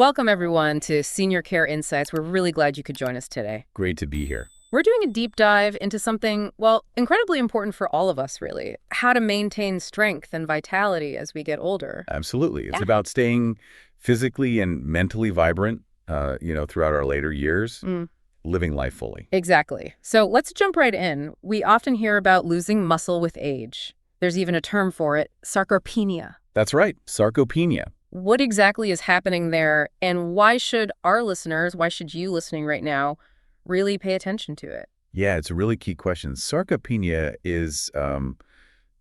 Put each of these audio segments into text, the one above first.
Welcome, everyone, to Senior Care Insights. We're really glad you could join us today. Great to be here. We're doing a deep dive into something, well, incredibly important for all of us, really. How to maintain strength and vitality as we get older. Absolutely. It's Yeah. about staying physically and mentally vibrant, throughout our later years, living life fully. Exactly. So let's jump right in. We often hear about losing muscle with age. There's even a term for it, sarcopenia. That's right, sarcopenia. What exactly is happening there, and why should our listeners, why should you listening right now, really pay attention to it? Yeah, it's a really key question. Sarcopenia is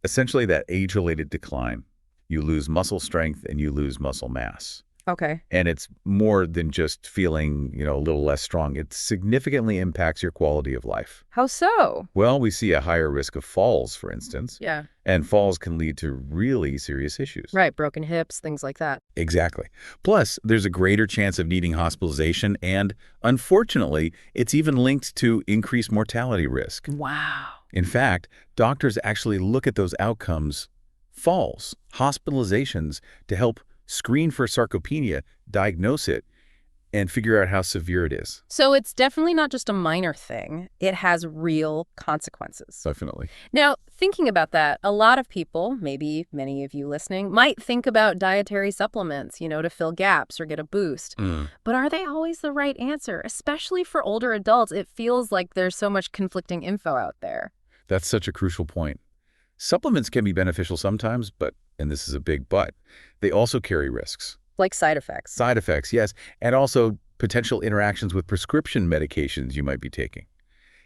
essentially that age-related decline. You lose muscle strength and you lose muscle mass. Okay. And it's more than just feeling, a little less strong. It significantly impacts your quality of life. How so? Well, we see a higher risk of falls, for instance. Yeah. And falls can lead to really serious issues. Right, broken hips, things like that. Exactly. Plus, there's a greater chance of needing hospitalization, and unfortunately, it's even linked to increased mortality risk. Wow. In fact, doctors actually look at those outcomes, falls, hospitalizations, to help screen for sarcopenia, diagnose it, and figure out how severe it is. So it's definitely not just a minor thing. It has real consequences. Definitely. Now, thinking about that, a lot of people, maybe many of you listening, might think about dietary supplements, to fill gaps or get a boost. But are they always the right answer? Especially for older adults, it feels like there's so much conflicting info out there. That's such a crucial point. Supplements can be beneficial sometimes, but, and this is a big but, they also carry risks. Like side effects. Side effects, yes, and also potential interactions with prescription medications you might be taking.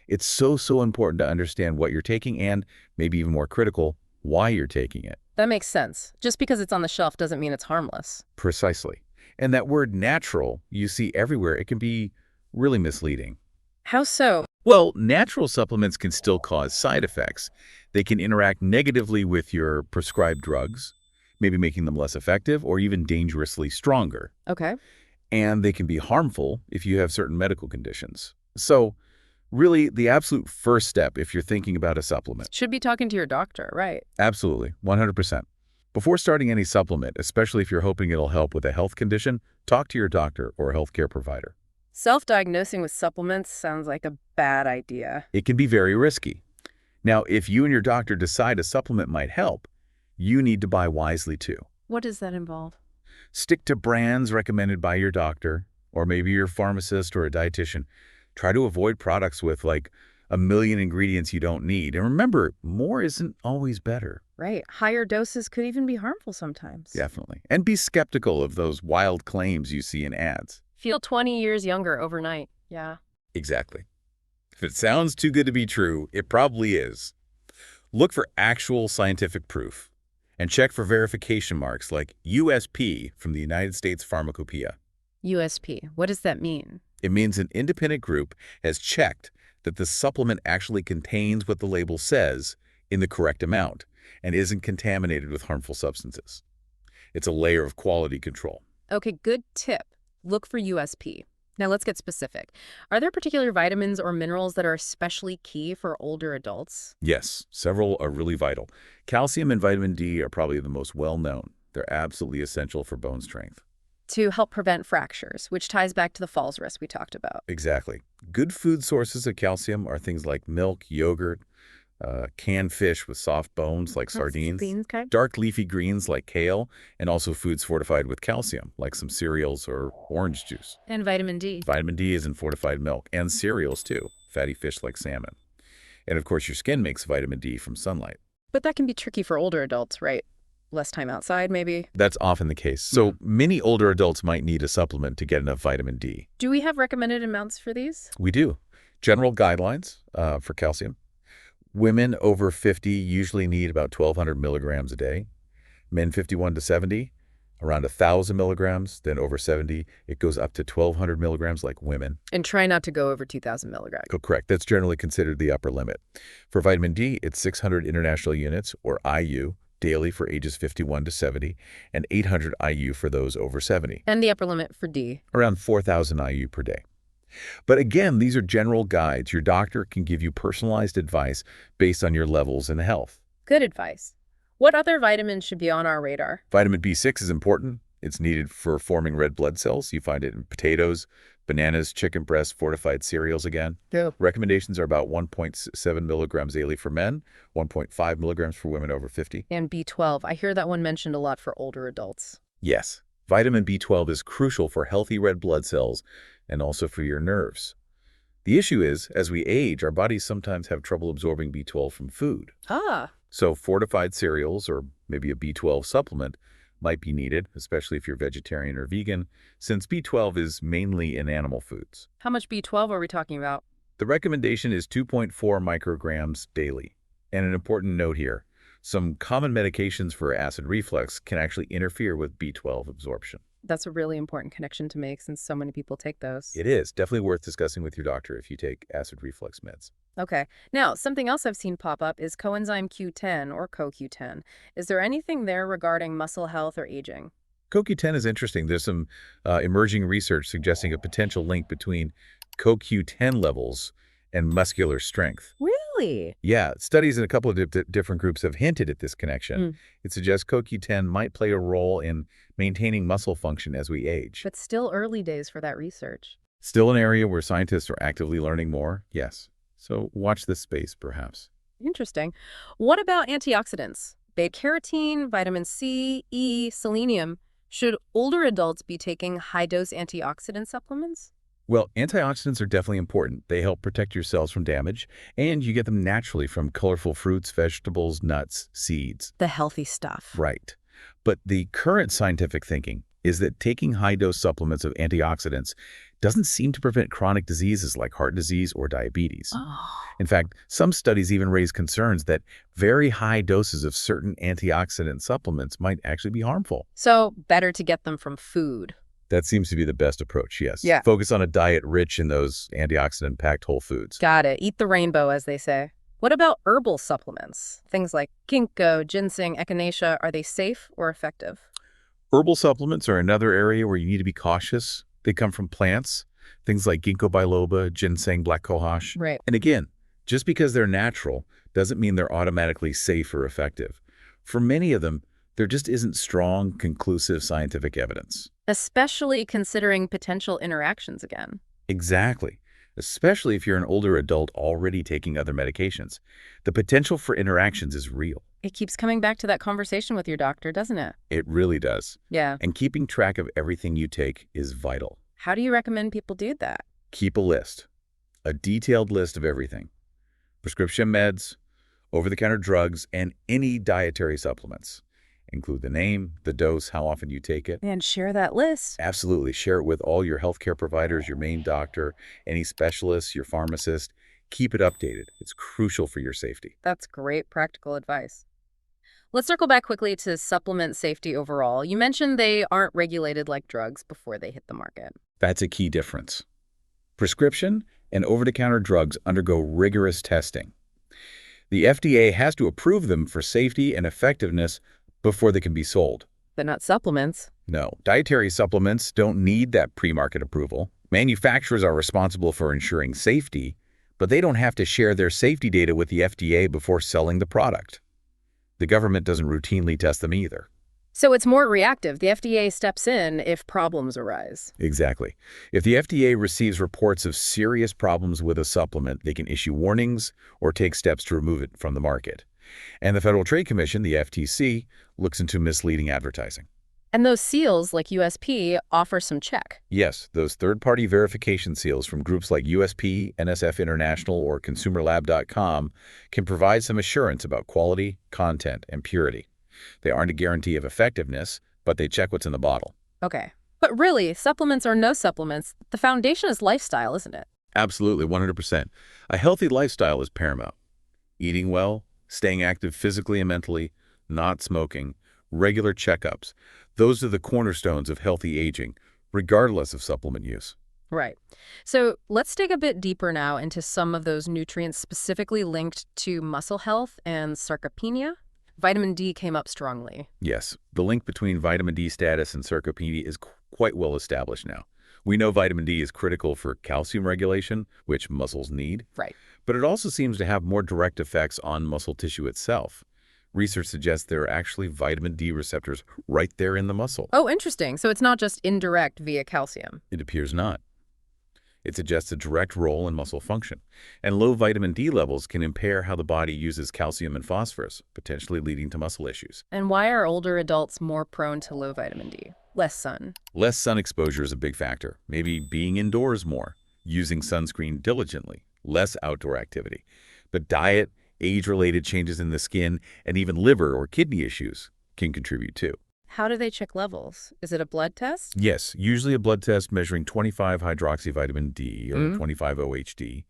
It's so important to understand what you're taking and, maybe even more critical, why you're taking it. That makes sense. Just because it's on the shelf doesn't mean it's harmless. Precisely. And that word natural you see everywhere, it can be really misleading. How so? Well, natural supplements can still cause side effects. They can interact negatively with your prescribed drugs, maybe making them less effective or even dangerously stronger. Okay. And they can be harmful if you have certain medical conditions. So really, the absolute first step if you're thinking about a supplement. Should be talking to your doctor, right? Absolutely, 100%. Before starting any supplement, especially if you're hoping it'll help with a health condition, talk to your doctor or a healthcare provider. Self-diagnosing with supplements sounds like a bad idea. It can be very risky. Now, if you and your doctor decide a supplement might help, you need to buy wisely too. What does that involve? Stick to brands recommended by your doctor, or maybe your pharmacist or a dietitian. Try to avoid products with like a million ingredients you don't need. And remember, more isn't always better. Right. Higher doses could even be harmful sometimes. Definitely. And be skeptical of those wild claims you see in ads. Feel 20 years younger overnight. Yeah. Exactly. If it sounds too good to be true, it probably is. Look for actual scientific proof and check for verification marks like USP from the United States Pharmacopoeia. USP. What does that mean? It means an independent group has checked that the supplement actually contains what the label says in the correct amount and isn't contaminated with harmful substances. It's a layer of quality control. Okay, good tip. Look for USP. Now let's get specific. Are there particular vitamins or minerals that are especially key for older adults? Yes, several are really vital. Calcium and vitamin D are probably the most well-known. They're absolutely essential for bone strength. To help prevent fractures, which ties back to the falls risk we talked about. Exactly. Good food sources of calcium are things like milk, yogurt, canned fish with soft bones like sardines, Okay. dark leafy greens like kale, and also foods fortified with calcium like some cereals or orange juice. And vitamin D. Vitamin D is in fortified milk and cereals too, fatty fish like salmon. And of course, your skin makes vitamin D from sunlight. But that can be tricky for older adults, right? Less time outside, maybe? That's often the case. So many older adults might need a supplement to get enough vitamin D. Do we have recommended amounts for these? We do. General guidelines for calcium. Women over 50 usually need about 1,200 milligrams a day. Men 51 to 70, around 1,000 milligrams. Then over 70, it goes up to 1,200 milligrams like women. And try not to go over 2,000 milligrams. Correct. That's generally considered the upper limit. For vitamin D, it's 600 international units, or IU, daily for ages 51 to 70, and 800 IU for those over 70. And the upper limit for D? Around 4,000 IU per day. But again, these are general guides. Your doctor can give you personalized advice based on your levels and health. Good advice. What other vitamins should be on our radar? Vitamin B6 is important. It's needed for forming red blood cells. You find it in potatoes, bananas, chicken breasts, fortified cereals again. Yeah. Recommendations are about 1.7 milligrams daily for men, 1.5 milligrams for women over 50. And B12, I hear that one mentioned a lot for older adults. Yes, vitamin B12 is crucial for healthy red blood cells and also for your nerves. The issue is, as we age, our bodies sometimes have trouble absorbing B12 from food. Ah, So fortified cereals or maybe a B12 supplement might be needed, especially if you're vegetarian or vegan, since B12 is mainly in animal foods. how much B12 are we talking about? The recommendation is 2.4 micrograms daily. And an important note here, some common medications for acid reflux can actually interfere with B12 absorption. That's a really important connection to make since so many people take those. It is definitely worth discussing with your doctor if you take acid reflux meds. Okay. Now, something else I've seen pop up is coenzyme Q10 or CoQ10. Is there anything there regarding muscle health or aging? CoQ10 is interesting. There's some emerging research suggesting a potential link between CoQ10 levels and muscular strength. Really? Yeah, studies in a couple of different groups have hinted at this connection. It suggests CoQ10 might play a role in maintaining muscle function as we age. But still early days for that research. Still an area where scientists are actively learning more? Yes. So watch this space, perhaps. Interesting. What about antioxidants? Beta-carotene, vitamin C, E, selenium. Should older adults be taking high-dose antioxidant supplements? Well, antioxidants are definitely important. They help protect your cells from damage, and you get them naturally from colorful fruits, vegetables, nuts, seeds. The healthy stuff. Right. But the current scientific thinking is that taking high-dose supplements of antioxidants doesn't seem to prevent chronic diseases like heart disease or diabetes. Oh. In fact, some studies even raise concerns that very high doses of certain antioxidant supplements might actually be harmful. So better to get them from food. That seems to be the best approach, yes. Yeah. Focus on a diet rich in those antioxidant-packed whole foods. Got it. Eat the rainbow, as they say. What about herbal supplements? Things like ginkgo, ginseng, echinacea, are they safe or effective? Herbal supplements are another area where you need to be cautious. They come from plants, things like ginkgo biloba, ginseng, black cohosh. Right. And again, just because they're natural doesn't mean they're automatically safe or effective. For many of them, there just isn't strong, conclusive scientific evidence. Especially considering potential interactions again. Exactly. Especially if you're an older adult already taking other medications. The potential for interactions is real. It keeps coming back to that conversation with your doctor, doesn't it? It really does. Yeah. And keeping track of everything you take is vital. How do you recommend people do that? Keep a list, a detailed list of everything. Prescription meds, over-the-counter drugs, and any dietary supplements. Include the name, the dose, how often you take it. And share that list. Absolutely. Share it with all your healthcare providers, your main doctor, any specialists, your pharmacist. Keep it updated. It's crucial for your safety. That's great practical advice. Let's circle back quickly to supplement safety overall. You mentioned they aren't regulated like drugs before they hit the market. That's a key difference. Prescription and over-the-counter drugs undergo rigorous testing. The FDA has to approve them for safety and effectiveness before they can be sold. But not supplements. No, dietary supplements don't need that pre-market approval. Manufacturers are responsible for ensuring safety, but they don't have to share their safety data with the FDA before selling the product. The government doesn't routinely test them either. So it's more reactive. The FDA steps in if problems arise. Exactly. If the FDA receives reports of serious problems with a supplement, they can issue warnings or take steps to remove it from the market. And the Federal Trade Commission, the FTC, looks into misleading advertising. And those seals, like USP, offer some check. Yes, those third-party verification seals from groups like USP, NSF International, or ConsumerLab.com can provide some assurance about quality, content, and purity. They aren't a guarantee of effectiveness, but they check what's in the bottle. Okay. But really, supplements or no supplements, the foundation is lifestyle, isn't it? Absolutely, 100%. A healthy lifestyle is paramount. Eating well, staying active physically and mentally, not smoking, regular checkups. Those are the cornerstones of healthy aging, regardless of supplement use. Right. So let's dig a bit deeper now into some of those nutrients specifically linked to muscle health and sarcopenia. Vitamin D came up strongly. Yes, the link between vitamin D status and sarcopenia is quite well established now. We know vitamin D is critical for calcium regulation, which muscles need. Right. But it also seems to have more direct effects on muscle tissue itself. Research suggests there are actually vitamin D receptors right there in the muscle. Oh, interesting. So it's not just indirect via calcium. It appears not. It suggests a direct role in muscle function. And low vitamin D levels can impair how the body uses calcium and phosphorus, potentially leading to muscle issues. And why are older adults more prone to low vitamin D? Less sun. Less sun exposure is a big factor. Maybe being indoors more, using sunscreen diligently, less outdoor activity. But diet, age-related changes in the skin, and even liver or kidney issues can contribute too. How do they check levels? Is it a blood test? Yes, usually a blood test measuring 25-hydroxyvitamin D or 25-OHD.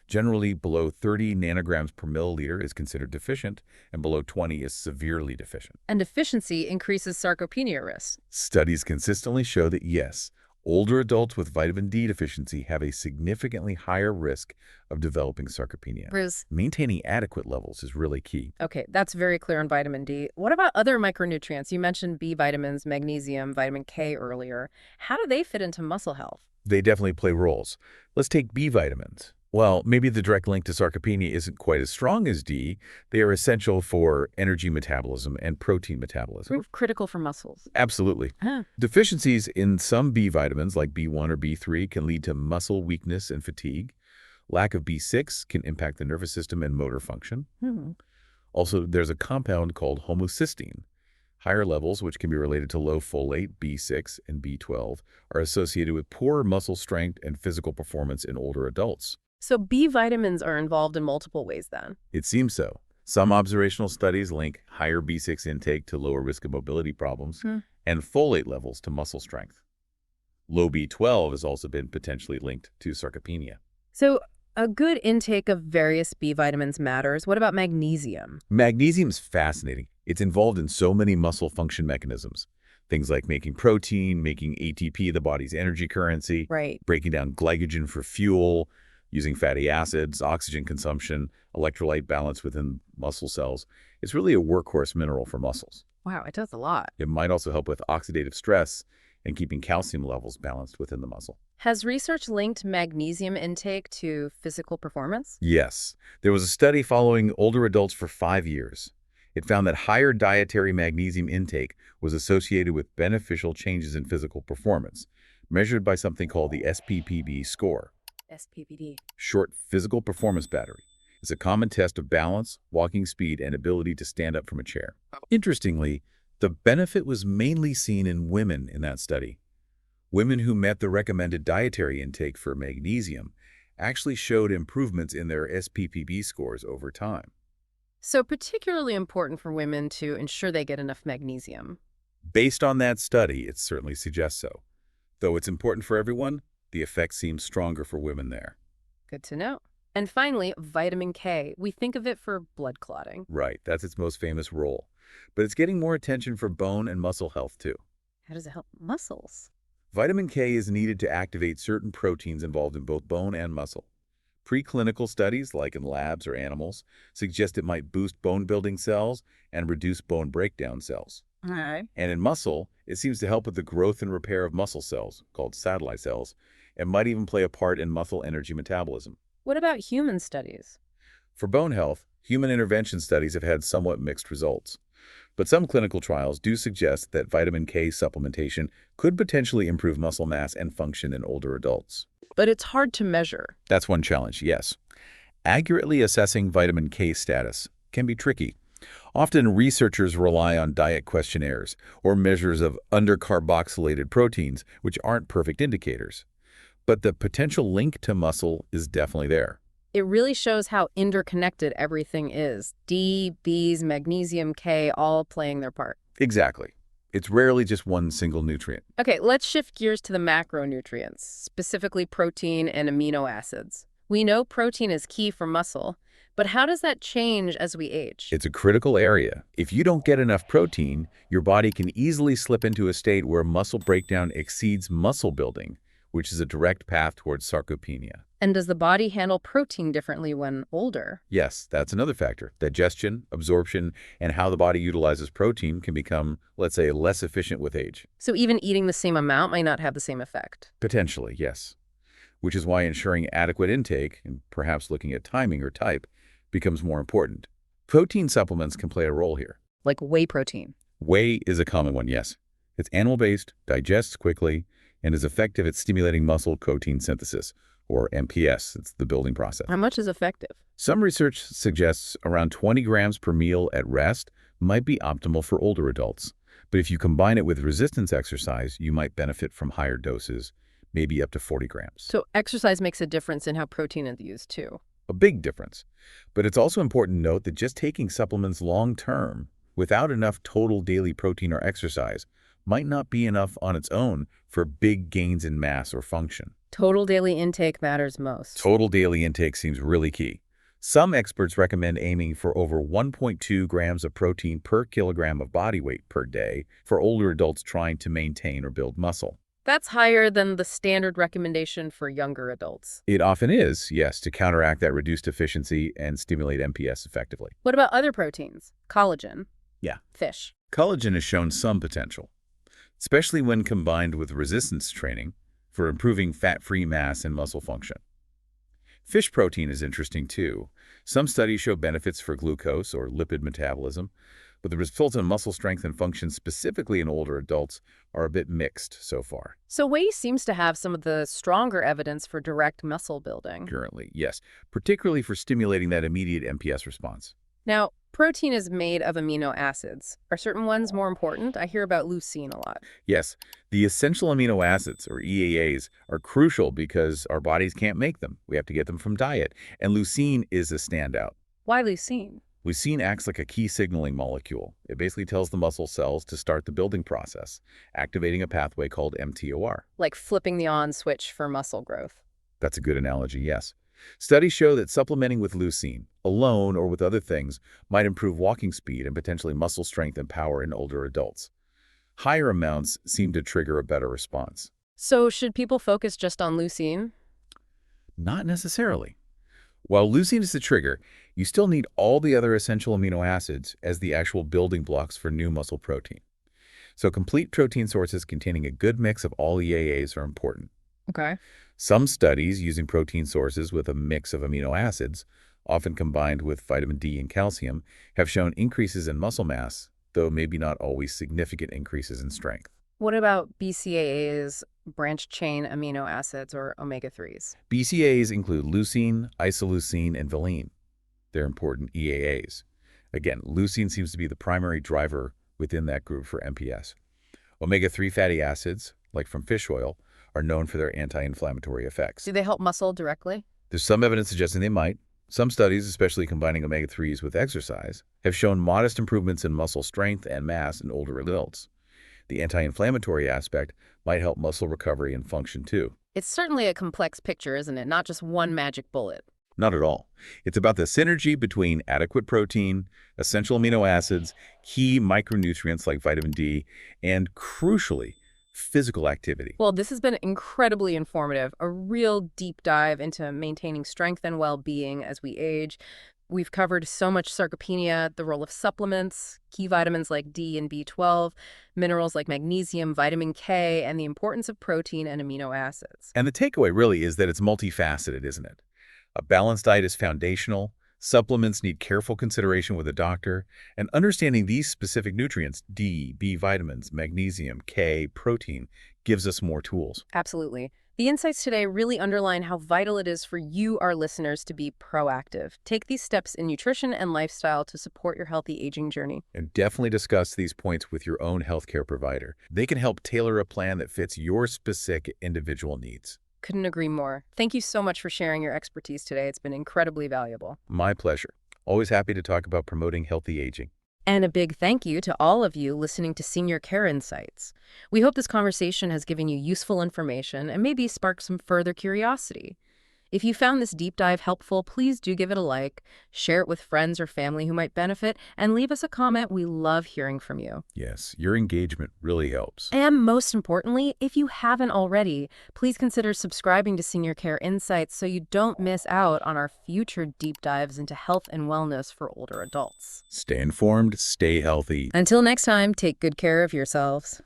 Generally, below 30 nanograms per milliliter is considered deficient, and below 20 is severely deficient. And deficiency increases sarcopenia risk. Studies consistently show that yes, older adults with vitamin D deficiency have a significantly higher risk of developing sarcopenia. Maintaining adequate levels is really key. Okay, that's very clear on vitamin D. What about other micronutrients? You mentioned B vitamins, magnesium, vitamin K earlier. How do they fit into muscle health? They definitely play roles. Let's take B vitamins. While maybe the direct link to sarcopenia isn't quite as strong as D, they are essential for energy metabolism and protein metabolism. Critical for muscles. Absolutely. Deficiencies in some B vitamins, like B1 or B3, can lead to muscle weakness and fatigue. Lack of B6 can impact the nervous system and motor function. Also, there's a compound called homocysteine. Higher levels, which can be related to low folate, B6, and B12, are associated with poor muscle strength and physical performance in older adults. So B vitamins are involved in multiple ways then? It seems so. Some observational studies link higher B6 intake to lower risk of mobility problems and folate levels to muscle strength. Low B12 has also been potentially linked to sarcopenia. So a good intake of various B vitamins matters. What about magnesium? Magnesium is fascinating. It's involved in so many muscle function mechanisms. Things like making protein, making ATP, the body's energy currency, breaking down glycogen for fuel, using fatty acids, oxygen consumption, electrolyte balance within muscle cells. It's really a workhorse mineral for muscles. Wow, it does a lot. It might also help with oxidative stress and keeping calcium levels balanced within the muscle. Has research linked magnesium intake to physical performance? Yes. There was a study following older adults for 5 years. It found that higher dietary magnesium intake was associated with beneficial changes in physical performance, measured by something called the SPPB score. SPPD. Short physical performance battery. It's a common test of balance, walking speed, and ability to stand up from a chair. Interestingly, the benefit was mainly seen in women in that study. Women who met the recommended dietary intake for magnesium actually showed improvements in their SPPB scores over time. So particularly important for women to ensure they get enough magnesium. Based on that study, it certainly suggests so. Though it's important for everyone, the effect seems stronger for women there. Good to know. And finally, vitamin K. We think of it for blood clotting. Right, that's its most famous role. But it's getting more attention for bone and muscle health too. How does it help muscles? Vitamin K is needed to activate certain proteins involved in both bone and muscle. Preclinical studies, like in labs or animals, suggest it might boost bone-building cells and reduce bone breakdown cells. All right. And in muscle, it seems to help with the growth and repair of muscle cells, called satellite cells, and might even play a part in muscle energy metabolism. What about human studies? For bone health, human intervention studies have had somewhat mixed results. But some clinical trials do suggest that vitamin K supplementation could potentially improve muscle mass and function in older adults. But it's hard to measure. That's one challenge, yes. Accurately assessing vitamin K status can be tricky. Often researchers rely on diet questionnaires or measures of undercarboxylated proteins, which aren't perfect indicators. But the potential link to muscle is definitely there. It really shows how interconnected everything is. D, Bs, magnesium, K, all playing their part. Exactly. It's rarely just one single nutrient. Okay, let's shift gears to the macronutrients, specifically protein and amino acids. We know protein is key for muscle, but how does that change as we age? It's a critical area. If you don't get enough protein, your body can easily slip into a state where muscle breakdown exceeds muscle building, which is a direct path towards sarcopenia. And does the body handle protein differently when older? Yes, that's another factor. Digestion, absorption, and how the body utilizes protein can become, let's say, less efficient with age. So even eating the same amount might not have the same effect? Potentially, yes. Which is why ensuring adequate intake, and perhaps looking at timing or type, becomes more important. Protein supplements can play a role here. Like whey protein. Whey is a common one, yes. It's animal-based, digests quickly, and is effective at stimulating muscle protein synthesis, or MPS. It's the building process. How much is effective? Some research suggests around 20 grams per meal at rest might be optimal for older adults. But if you combine it with resistance exercise, you might benefit from higher doses, maybe up to 40 grams. So exercise makes a difference in how protein is used too. A big difference. But it's also important to note that just taking supplements long-term without enough total daily protein or exercise might not be enough on its own for big gains in mass or function. Total daily intake matters most. Total daily intake seems really key. Some experts recommend aiming for over 1.2 grams of protein per kilogram of body weight per day for older adults trying to maintain or build muscle. That's higher than the standard recommendation for younger adults. It often is, yes, to counteract that reduced efficiency and stimulate MPS effectively. What about other proteins? Collagen. Yeah. Fish. Collagen has shown some potential, especially when combined with resistance training for improving fat-free mass and muscle function. Fish protein is interesting too. Some studies show benefits for glucose or lipid metabolism, but the results in muscle strength and function specifically in older adults are a bit mixed so far. So whey seems to have some of the stronger evidence for direct muscle building. Currently, yes, particularly for stimulating that immediate MPS response. Now, protein is made of amino acids. Are certain ones more important? I hear about leucine a lot. Yes, the essential amino acids, or EAAs, are crucial because our bodies can't make them. We have to get them from diet, and leucine is a standout. Why leucine? Leucine acts like a key signaling molecule. It basically tells the muscle cells to start the building process, activating a pathway called mTOR. Like flipping the on switch for muscle growth. That's a good analogy, yes. Studies show that supplementing with leucine, alone or with other things, might improve walking speed and potentially muscle strength and power in older adults. Higher amounts seem to trigger a better response. So should people focus just on leucine? Not necessarily. While leucine is the trigger, you still need all the other essential amino acids as the actual building blocks for new muscle protein. So complete protein sources containing a good mix of all EAAs are important. Okay. Some studies using protein sources with a mix of amino acids, often combined with vitamin D and calcium, have shown increases in muscle mass, though maybe not always significant increases in strength. What about BCAAs, branched-chain amino acids, or omega-3s? BCAAs include leucine, isoleucine, and valine. They're important EAAs. Again, leucine seems to be the primary driver within that group for MPS. Omega-3 fatty acids, like from fish oil, are known for their anti-inflammatory effects. Do they help muscle directly? There's some evidence suggesting they might. Some studies, especially combining omega-3s with exercise, have shown modest improvements in muscle strength and mass in older adults. The anti-inflammatory aspect might help muscle recovery and function too. It's certainly a complex picture, isn't it? Not just one magic bullet. Not at all. It's about the synergy between adequate protein, essential amino acids, key micronutrients like vitamin D, and, crucially, physical activity. Well, this has been incredibly informative, a real deep dive into maintaining strength and well-being as we age. We've covered so much sarcopenia, the role of supplements, key vitamins like D and B12, minerals like magnesium, vitamin K, and the importance of protein and amino acids. And the takeaway really is that it's multifaceted, isn't it? A balanced diet is foundational, supplements need careful consideration with a doctor, and understanding these specific nutrients, D, B vitamins, magnesium, K, protein, gives us more tools. Absolutely. The insights today really underline how vital it is for you, our listeners, to be proactive. Take these steps in nutrition and lifestyle to support your healthy aging journey. And definitely discuss these points with your own healthcare provider. They can help tailor a plan that fits your specific individual needs. Couldn't agree more. Thank you so much for sharing your expertise today. It's been incredibly valuable. My pleasure. Always happy to talk about promoting healthy aging. And a big thank you to all of you listening to Senior Care Insights. We hope this conversation has given you useful information and maybe sparked some further curiosity. If you found this deep dive helpful, please do give it a like, share it with friends or family who might benefit, and leave us a comment. We love hearing from you. Yes, your engagement really helps. And most importantly, if you haven't already, please consider subscribing to Senior Care Insights so you don't miss out on our future deep dives into health and wellness for older adults. Stay informed, stay healthy. Until next time, take good care of yourselves.